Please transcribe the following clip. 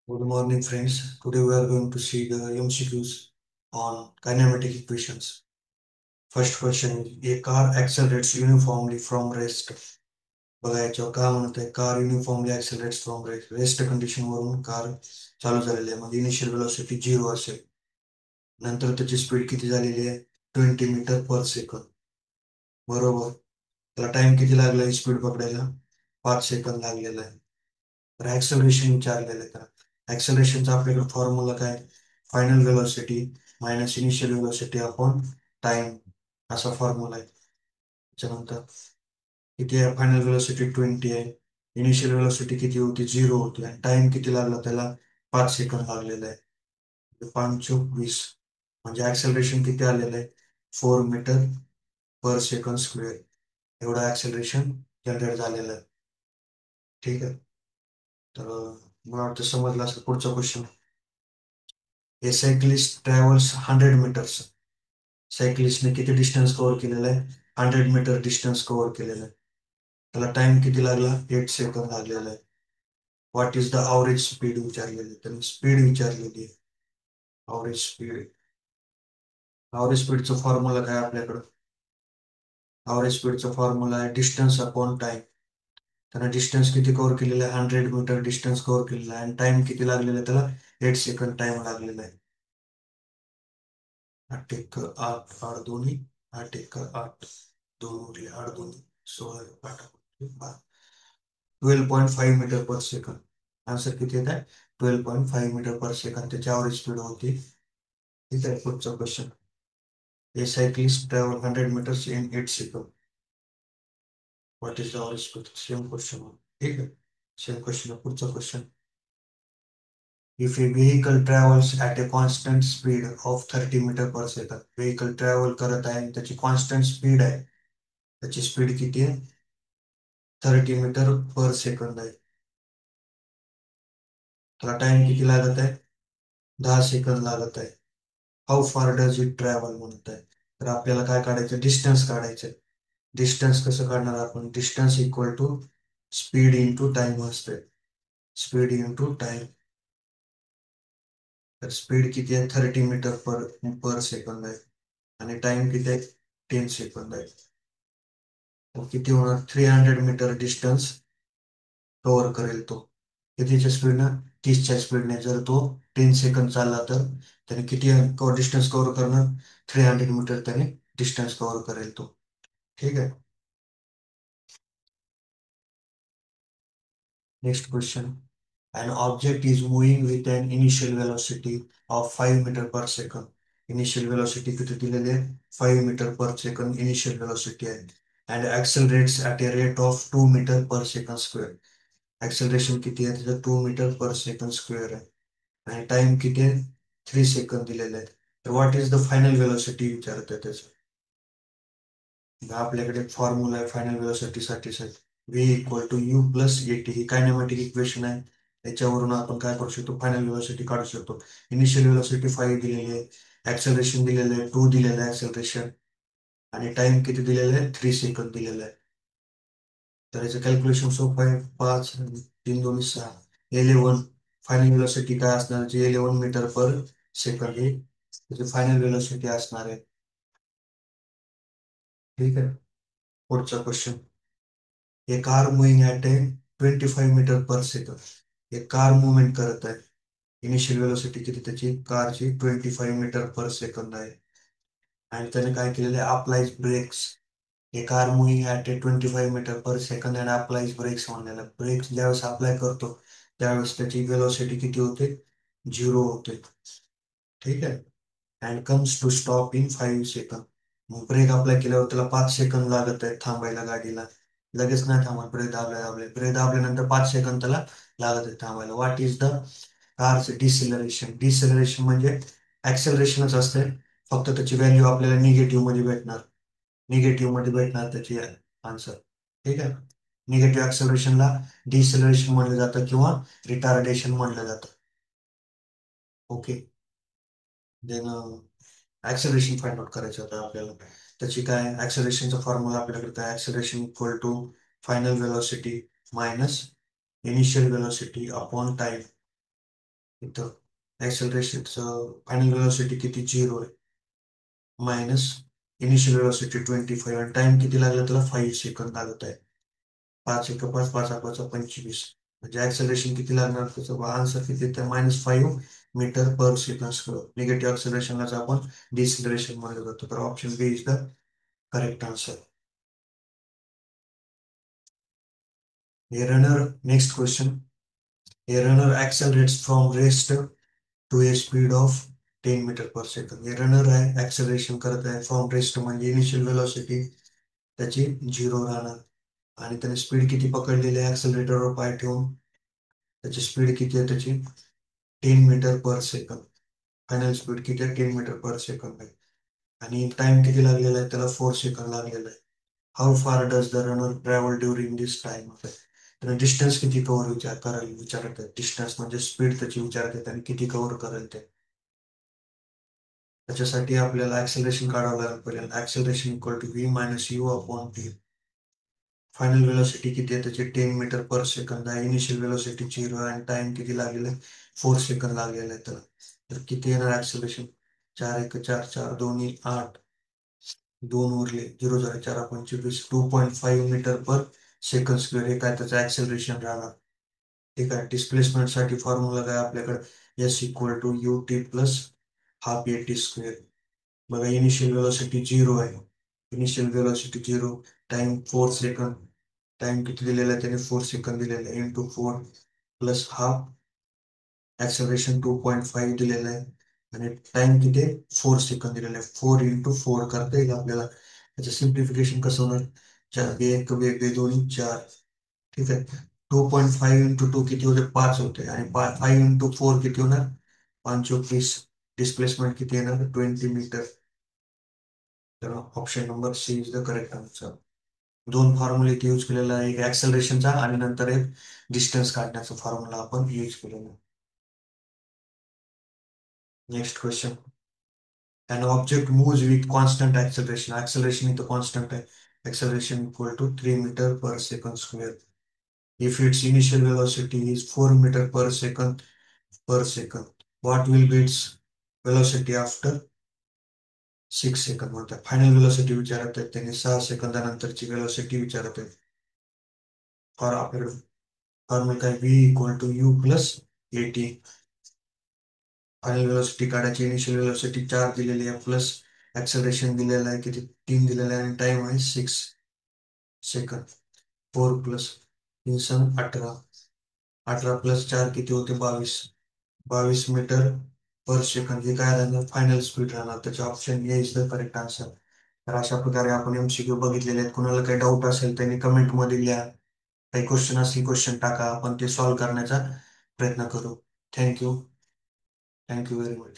Good morning, friends. Today we are going to see the MCQs on kinematic equations. First question is, a car accelerates uniformly from rest. बघा याच्यावर काय म्हणत आहे, car uniformly accelerates from rest. Rest condition वरून car चालू झालेली आहे, म्हणजे इनिशियल वेलोसिटी 0 असेल. नंतर त्याची स्पीड किती झालेली आहे, 20 मीटर पर सेकंद. बरोबर. त्याला टाइम किती लागला आहे स्पीड पकडायला, 5 सेकंद लागलेला आहे. तर ऍक्सलरेशन विचारलेलं आहे. तर ऍक्सलरेशनचा आपल्याकडे फॉर्म्युला काय, final velocity minus initial velocity upon time, असा फॉर्म्युला आहे. त्याच्यानंतर किती आहे, फायनल वेलोसिटी 20 आहे, इनिशियल वेलोसिटी किती होती, 0 होती, आणि टाइम किती लागला त्याला, 5 सेकंद लागलेला आहे. 5 चोक 20, म्हणजे ऍक्सलरेशन किती आलेलं आहे, 4 मीटर पर सेकंड स्क्वेअर. एवढं ऍक्सलरेशन जनरेट झालेलं आहे. ठीक आहे. तर मला वाटतं समजलं असं. पुढचा क्वेश्चन, ए सायक्लिस्ट ट्रॅव्हल्स 100 मीटर्स. सायक्लिस्टने किती डिस्टन्स कव्हर केलेलं आहे, 100 मीटर डिस्टन्स कव्हर केलेलं आहे. त्याला टाइम किती लागला, 8 सेकंद लागलेला आहे. What is the average speed विचारलेली, त्यांनी स्पीड विचारलेली आहे. Average speed. अवरेज स्पीडचं फॉर्म्युला काय आपल्याकडं, अवरेज स्पीडचा फॉर्म्युला आहे डिस्टन्स अपॉन टाइम. त्यानं डिस्टन्स किती कव्हर केलेलं आहे, 100 मीटर डिस्टन्स कव्हर केलेलं आहे, आणि टाइम किती लागलेला आहे त्याला, 8 सेकंद टाइम लागलेला आहे. 8 1 8 8 दोन्ही, 8 1 8, 2 8 दोन्ही 16, 12.5 मीटर पर सेकंद. आन्सर किती येत आहे, 12.5 मीटर पर सेकंद त्याची अवरेज स्पीड होती. ठीक आहे. पुढचा question, a cyclist travel 100 metres in 8 second. What is the average speed, same question. ठीक आहे. Same question. पुढचा question, if a vehicle travels at a constant speed of 30 metre per second. Vehicle travel करत आहे आणि त्याची constant speed आहे. त्याची speed किती आहे, 30 मीटर पर सेकंद आहे. त्याला टाइम किती लागत आहे, 10 सेकंद लागत आहे. हाऊ फार डज इट ट्रॅव्हल म्हणत आहे. तर आपल्याला काय काढायचं, डिस्टन्स काढायचं. डिस्टन्स कसं काढणार आपण, distance equal to speed into time असते. Speed into time. तर स्पीड किती आहे, 30 मीटर पर पर सेकंद आहे, आणि टाइम किती आहे, 10 सेकंद आहे. तर किती होणार, 300 मीटर डिस्टन्स कव्हर करेल तो. कितीच्या स्पीडनं, 30च्या स्पीडने. जर तो 10 सेकंद चालला तर त्याने किती डिस्टन्स कव्हर करणार, 300 मीटर त्याने डिस्टन्स कव्हर करेल तो. ठीक आहे. Next question, an object is moving with an initial velocity of 5 metre per second. Initial velocity किती दिलेली आहे, 5 metre per second initial velocity आहे. And accelerates at a rate of 2 metre per second square. Acceleration किती आहे त्याचं, 2 metre per second square आहे, आणि time किती आहे, 3 सेकंद दिलेले आहे. तर what is the final velocity विचारत आहे त्याचं. आपल्याकडे फॉर्म्युला आहे फायनल वेलोसिटीसाठी, v equal to u plus a t. ही कायनेमॅटिक इक्वेशन आहे. त्याच्यावरून आपण काय करू शकतो, फायनल वेलोसिटी काढू शकतो. इनिशियल वेलोसिटी 5 दिलेली आहे, ऍक्सेलरेशन दिलेलं आहे 2 दिलेलं आहे ऍक्सेलरेशन, आणि टाइम किती दिलेलं आहे, 3 सेकंद दिलेलं आहे. तर याचं कॅल्क्युलेशन सोपं आहे. 5 3 2 6, 11. फायनल वेलोसिटी काय असणार, जे 11 मीटर पर सेकंड हे त्याची फायनल वेलोसिटी असणार आहे. ठीक आहे. पुढचा question, a car moving at a 25 metre per second. एक कार मुवमेंट करत आहे. इनिशियल वेलोसिटी किती त्याची, कारची 25 मीटर पर सेकंद आहे, आणि त्याने काय केलेलं आहे, applies brakes. A car moving at a 25 metre per second and applies brakes म्हणलेलं. ब्रेक्स ज्यावेळेस अप्लाय करतो त्यावेळेस त्याची वेलोसिटी किती होते, 0 होते. ठीक आहे. And comes to stop in 5 second. मग ब्रेक अप्लाय केल्यावर त्याला 5 सेकंद लागत आहेत थांबायला गाडीला. लगेच नाही थांबत, ब्रेक दाबल्यानंतर 5 सेकंद त्याला लागत आहेत थांबायला. व्हॉट इज द कारचे डिसेलरेशन. डिसेलरेशन म्हणजे ऍक्सेलरेशनच असते, फक्त त्याची व्हॅल्यू आपल्याला निगेटिव्ह मध्ये भेटणार. निगेटिव्ह मध्ये भेटणार त्याची आन्सर. ठीक आहे. निगेटिव्ह ऍक्सेलरेशनला डिसेलरेशन म्हणलं जातं किंवा रिटार्डेशन म्हणलं जातं. Okay. Then acceleration find out करायचं होतं आपल्याला. त्याची काय, ऍक्सेलरेशनचा फॉर्म्युला आपल्याकडे काय, acceleration equal to final velocity minus initial velocity upon time. इथं ऍक्सेलरेशनचं फायनल व्हेलॉसिटी किती 0 आहे, मायनस इनिशियल व्हेलॉसिटी 25 आणि टाइम किती लागला त्याला 5 सेकंद लागत आहे. 5 × 5 5×5 = 25. म्हणजे ऍक्सेलरेशन किती लागणार त्याचा आन्सर किती येतं -5 मीटर पर सेकंड. निगेटिव्ह ऍक्सेलरेशनलाच आपण डिसेलरेशन म्हणलं जातो. तर option B is the correct answer. A runner, next question. A runner accelerates from rest to a speed of 10 metre per second. हे रनर आहे ऍक्सेलरेशन करत आहे फ्रॉम रेस्ट म्हणजे इनिशियल व्हेलॉसिटी त्याची 0 राहणार आणि त्याने स्पीड किती पकडलेली आहे ऍक्सेलरेटरवर पाय ठेवून, त्याची स्पीड किती आहे त्याची 10 metre per second. Final speed किती आहे 10 मीटर पर सेकंद आहे आणि टाइम किती लागलेला आहे त्याला 4 सेकंद लागलेला आहे. हाऊ फार does the runner travel during this time. तर डिस्टन्स किती कव्हर करेल विचारत आहे. डिस्टन्स म्हणजे स्पीड त्याची विचारत आहे आणि किती कव्हर करेल ते. त्याच्यासाठी आपल्याला ऍक्सेलरेशन काढावं लागेल. पहिले acceleration equal to v minus u upon t. Final velocity किती आहे त्याची 10 मीटर पर सेकंद आहे. इनिशियल वेलोसिटी 0 आहे आणि टाइम किती लागलेला आहे 4 सेकंद लागलेला आहे त्याला. तर किती येणार ऍक्सेलरेशन 4 × 1 = 4 4 2 8 2 उरले 0 झाले 4 × 5 = 2.5 मीटर पर सेकंड स्क्वेअर. हे काय त्याचं ऍक्सेलरेशन राहणार. ठीक आहे. डिस्प्लेसमेंट साठी फॉर्म्युला काय आपल्याकडे s equal to u t plus half a t square. बघा इनिशियल वेलोसिटी 0 आहे. Initial velocity 0, time 4 second. Time किती दिलेला आहे त्याने 4 सेकंद दिलेला आहे इंटू 4 प्लस हाफ ऍक्सेलरेशन 2.5 दिलेलं आहे आणि टाइम किती 4 सेकंद दिलेला आहे. 4 × 4 करता येईल आपल्याला. त्याचं सिम्प्लिफिकेशन कसं होणार 4 1 2 2 4. ठीक आहे. 2.5 × 2 किती होते 5 होते आणि 5 × 4 किती होणार 5 × 20. डिस्प्लेसमेंट किती येणार 20 मीटर. तर option number C is the correct answer. दोन फॉर्म्युले इथे यूज केलेला आहे. एक ऍक्सेलरेशनचा आणि नंतर एक डिस्टन्स काढण्याचा फॉर्म्युला आपण यूज केलेला. Next question. An object moves with constant acceleration. Acceleration इथं constant आहे. Acceleration equal to 3 metre per second square. If its initial velocity is 4 metre per second, what will be its velocity after 6 second म्हणतात. फायनल velocity विचारत आहेत त्यांनी 6 सेकंदानंतरची velocity विचारत आहेत. For आपल्याकडे फॉर्म्युला काय v equal to u plus a t. Final velocity काढायची. इनिशियल वेलोसिटी 4 दिलेली आहे प्लस ऍक्सेलरेशन दिलेलं आहे किती 3 दिलेलं आहे आणि टाइम आहे 6 सेकंद. 4 प्लस 3 18. 18 प्लस 4 किती होते 22. 22 मीटर पर सेकंद. हे काय राहणार फायनल स्पीड राहणार. त्याचे option A is the correct answer. तर अशा प्रकारे आपण एमसीक्यू बघितलेले आहेत. कुणाला काही डाऊट असेल त्यांनी कमेंट मध्ये लिहा. काही क्वेश्चन असतील क्वेश्चन टाका. आपण ते सॉल्व्ह करण्याचा प्रयत्न करू. थँक्यू. Thank you very much.